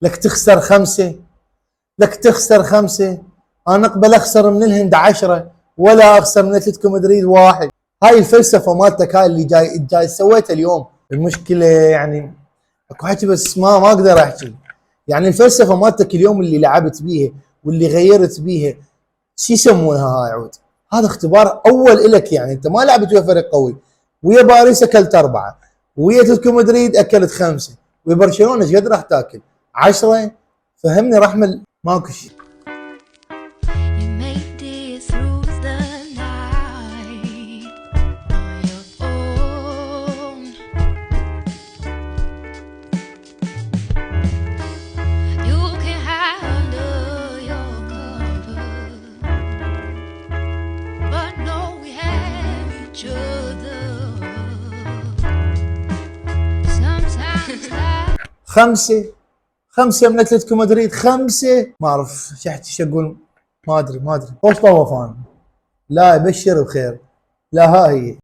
لك تخسر 5، لك تخسر 5. انا اقبل اخسر من الهند 10 ولا اخسر من اتلتيكو مدريد 1. هاي الفلسفه مالتك، هاي اللي جاي سويتها اليوم. المشكله يعني اكو حكي بس ما اقدر احكي. يعني الفلسفه مالتك اليوم اللي لعبت بيها واللي غيرت بيها، شو يسمونها هاي عود؟ هذا اختبار اول الك. يعني انت ما لعبت ويا فريق قوي، ويا باريس اكلت 4، ويا اتلتيكو مدريد اكلت 5، ويا برشلونه ايش قد راح تاكل؟ 10. فهمني رحمل ماكو شيء. خمسة من اتلتيكو مدريد، 5. ما اعرف شو اقول. ما ادري. خوش طوف انا. لا يبشر بخير. لا ها هي